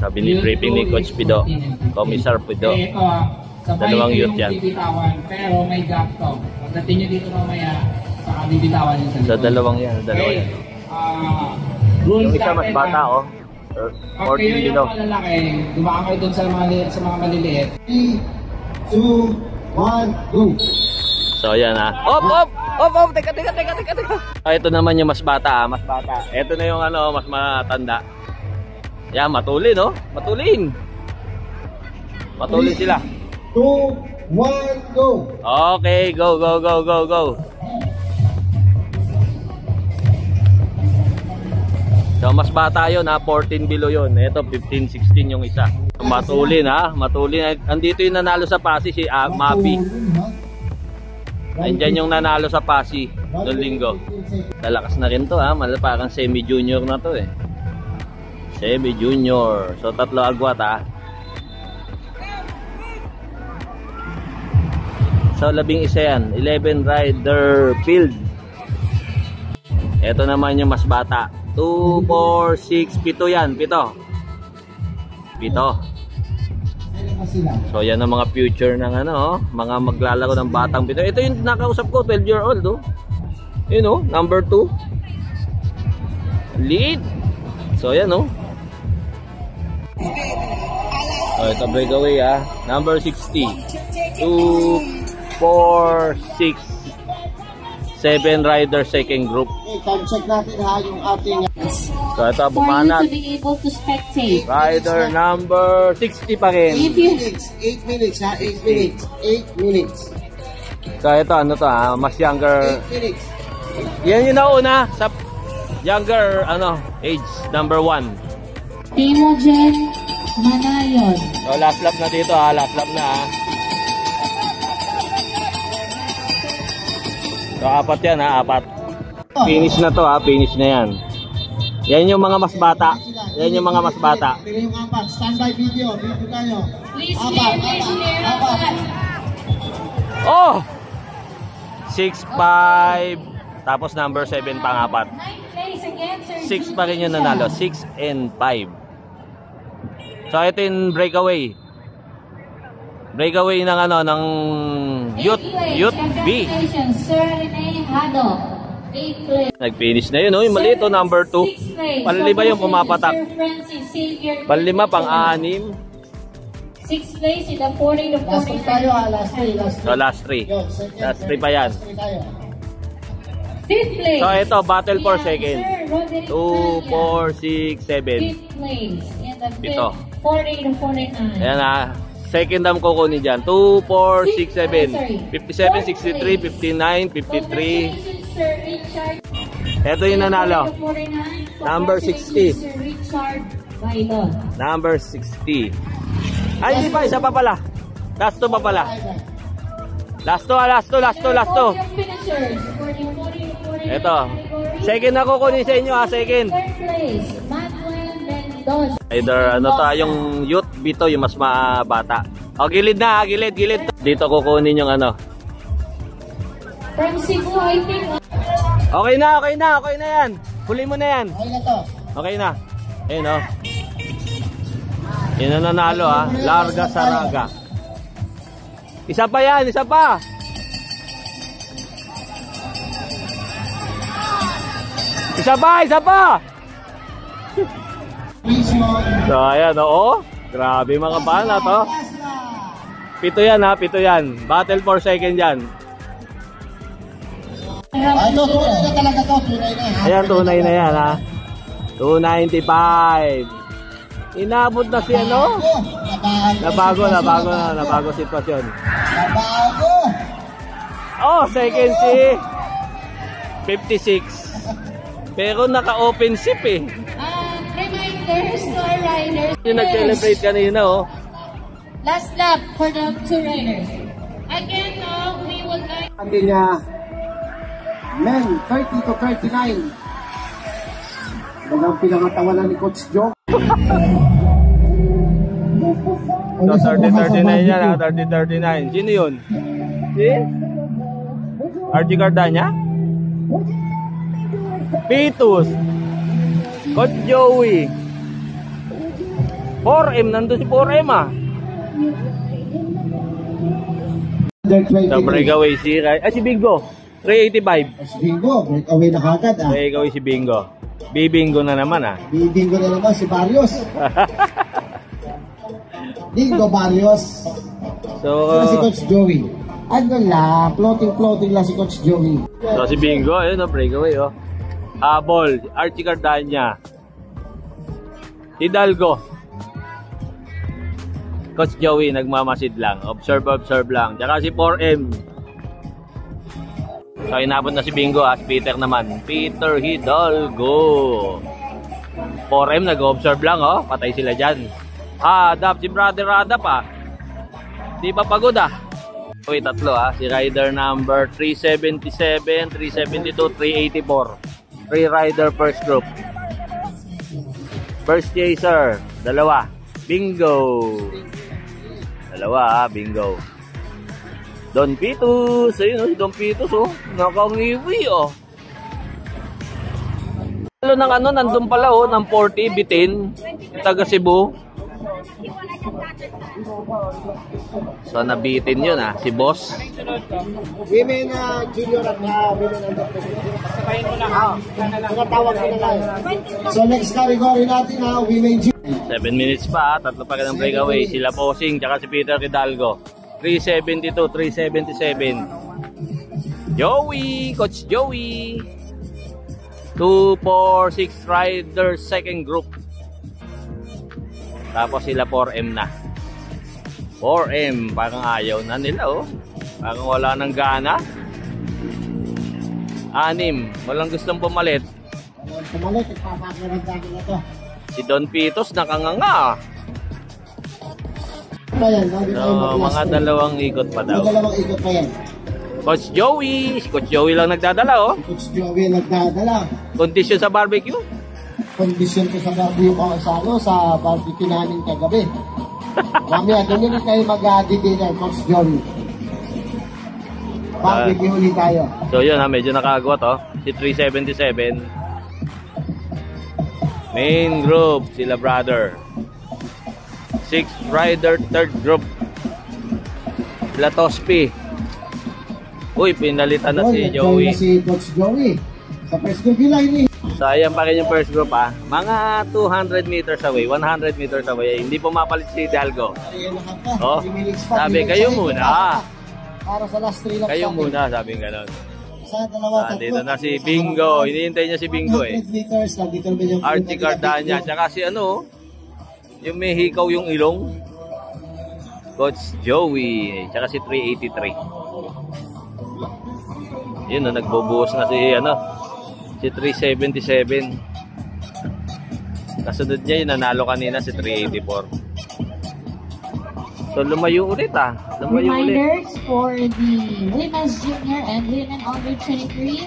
Sabi ni briefing ni Coach Pido, Commissar Pido, dalawang youth yan. Pero may gap to. Pagdating nyo dito mamaya, saka bibitawan yun sa dalawang yan, dalawa yan. Yung isa mas bata, oh. 14 kilo. Dumaan kayo dun sa mga maliliit. 3, 2, 1, go! So yan ha. Op! Teka. Ito naman yung mas bata, mas bata. Ito na yung ano, mas matanda. Yan, matulin, no? Matulin sila. 2, 1, go! Okay, go. So mas bata yun ha, 14 below yun. Ito 15, 16 yung isa. Matulin ha, matulin. Andito yung nanalo sa Pasig, si Mabi. Andyan yung nanalo sa Pasig noong linggo. Lalakas na rin to ha, parang semi-junior na to eh. Semi-junior. So tatlo agwat ha. So 11 yan, 11 rider field. Ito naman yung mas bata. 2, 4, 6, 7 yan, 7. So yan ang mga future ng ano, mga maglalaro ng batang pito. Ito yung nakausap ko, 12-year-old oh. Yun oh, number 2. Lead. So yan oh. Oh, ito breakaway ah. Number 60. 2, 4, 6, 7 rider second group. Okay, time check natin ha yung ating so ito bumanat. Rider number 60 pa rin. 8 minutes ha, 8 minutes. So ito ano to ha, mas younger. 8 minutes. Yan yung nauna sa younger ano, age number 1. Imogen Manayon. So last lap na dito ha, last lap na ha. So apat yan ha, apat. Finish na to ha, finish na yan. Yan yung mga mas bata. Yan yung mga mas bata. Pero yung apat, standby video tayo. Please clear. Oh! 6-5. Tapos number 7 pang apat. 6 pa rin yung nanalo. 6 and 5. So ito yung breakaway. Breakaway ng ano, ng Youth B. Nag-finish na yun, oh. Yung maliit, oh, number 2. Panlima yung pumapatak. Panlima, pang-6. 6th place in the 40 to 49. Last 3 tayo ha, last 3. Last 3 pa yan. 5th place. So ito, battle for second. 2, 4, 6, 7. 5th place in the Ito. 40 to 49. Ayan ha. Second dam kukunin dyan. 2, 4, 6, 7. 57, 63, 59, 53. Ito yung nanalo. Number 60. Number 60. Ay, hindi pa. Isa pa pala. Last 2 pa pala. Last 2. Ito. Second na kukunin sa inyo ha. Second. Either ano to, yung youth bito, yung mas mabata. O, gilid na, gilid. Dito kukunin yung ano. From Cebu, I think. Okay na yan. Huli mo na yan. Okay na to. Okay na. Ayun o. Yun na nanalo ha. Larga Saraga. Isa pa yan, isa pa. Isa pa. So ayan oo. Grabe mga bala to. 7 yan ha, 7 yan. Battle for second yan. Ito, tunay na talaga to. Tunay na ha. Ayan, tunay na yan ha. 295. Inabot na si ano? Nabago sitwasyon. Nabago. Oh, second si 56. Pero naka-open ship eh. Reminders to our riders. Yung nag-celebrate kanina oh. Last lap for the 2 riders. Again, we would like... Ating men 30 to 39. Bagang pinangatawanan ni Coach Joe. So 30-39 yan ha, 30-39. Sino yun? Si? RG Cardania? Pitus. Coach Joey. 4M, nandun si 4M ah. So breakaway si Bingo. 385. Si Bingo, breakaway na kagad ah. Breakaway si Bingo. Bibingo na naman ah. Bibingo na naman si Barrios. Bingo Barrios. So, si Coach Joey. Ano lang, floating lang si Coach Joey. So si Bingo, ayun o, breakaway o. Habol, Archie Cardania. Hidalgo. Coach Joey, nagmamasid lang. Observe lang. Tsaka si 4M. So inabot na si Bingo as Peter naman. Peter Hidalgo. 4M, nag-observe lang o. Patay sila dyan. Adap, si Brother Adap ah. Di pa pagod ah. Uy, tatlo ah. Si rider number 377, 372, 384. 3 rider first group. First chaser, dalawa. Bingo. Dalawa ah, Bingo. Don Pitus. Ayun oh, si Don Pitus oh. Nakangiwi oh. Ng ano, nandun pala oh, ng 40, bitin. Taga Cebu. So nabitin yun ah, si boss. Women junior at women under 20. Tawag ko na lang. So next category natin women junior. 7 minutes pa, tatlo pa ka ng breakaway. Sila Posing, tsaka si Peter Hidalgo. 372, 377. Joey, Coach Joey. 2, 4, 6 riders second group. Tapos sila 4M na. 4M, parang ayaw na nila oh. Parang wala nang gana. 6, walang gustong pumalit. Pumalit, ipapakiragdag na to. Si Don Pitos nakanganga. So, mga dalawang ikot pa daw. Dalawang ikot pa yan. Coach Joey, si Coach Joey lang nagdadala oh. Coach Joey nagdadala. Kondisyon sa barbecue. Kondisyon ko sa barbecue ko sa barbecue namin kagabi. Mamaya, doon na kayo mag-dinner, Coach Joey. Barbecue ulit tayo. So yun ha, medyo nakagwat oh. Si 377. Main group, sila brother. 6 rider third group. Sila Tospi. Uy, pinalitan na si Joey. Si Coach Joey. Sa first group line. Sayang pa rin yung first group ha. Mga 200 meters away, 100 meters away. Hindi pumapalit si Hidalgo. Oh, sabi kayo muna. Para sa last 3 laps. Kayo muna, sabi gano'n. Sa dalawa, dito na si Bingo. Hinihintay niya si Bingo eh. Archie Cardania. Tsaka si ano, yung may hikaw yung ilong. Coach Joey. Tsaka si 383. Yun na, nagbubuhos na si ano, si 377. Kasunod niya yung nanalo kanina si 384. So lumayo ulit ah. Lumayo Reminders ulit. For the women's junior and women under 23,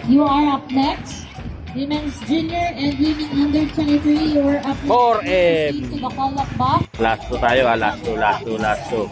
you are up next. Women's junior and women under 23, you are up next. 4M. To the call-up box. Last 2 tayo ah. Last 2. Last 2.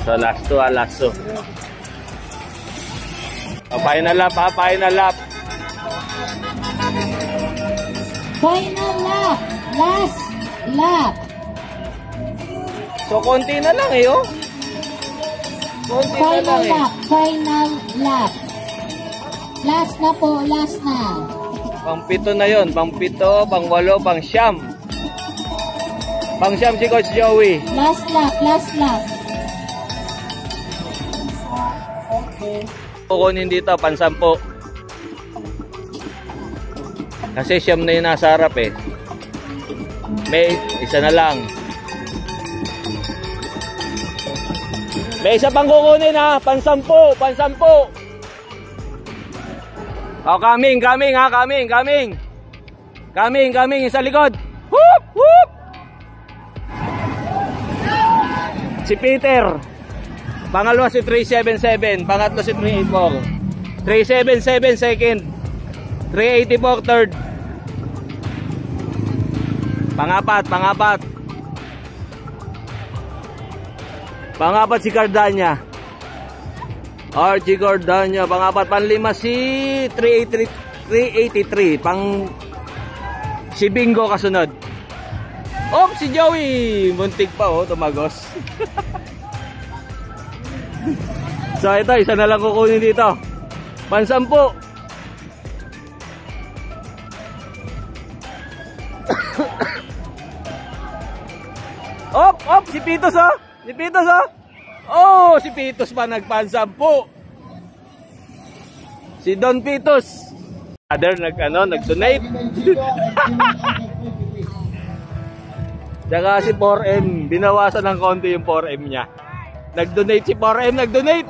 So last 2 ah. Last 2. Final lap ah. Final lap. Final lap. Last lap. So konti na lang eh oh. Konti na lang eh. Final lap. Last na po, last na. Pang-7 na yun. Pang-7, pang-8, pang-9. Pang-9 si Coach Joey. Last lap, last lap. Kukunin dito, pang-10. Kasi 9 na yung nasa harap eh. May isa na lang. May isa pang kukunin ha. Pang-10. Pang-10. Oh, coming ha. Coming. Sa likod. Whoop! Whoop! Si Peter. Pangalawa si 377. Pangatlo si 384. 377 second. 384 third. Pangapat. Pangapat si Cardania. RG Gordania, pang-apat, pang-lima si 383, pang si Bingo kasunod. Oh, si Joey, muntik pa oh, tumagos. So ito, isa na lang kukunin dito. Pansampu. Op, si Pitos oh. Si Pitos oh. Oh, si Pitos pa nagpansampu. Si Don Pitos. Other nag-donate. Tsaka si 4M, binawasan ng konti yung 4M niya. Nag-donate si 4M, nag-donate.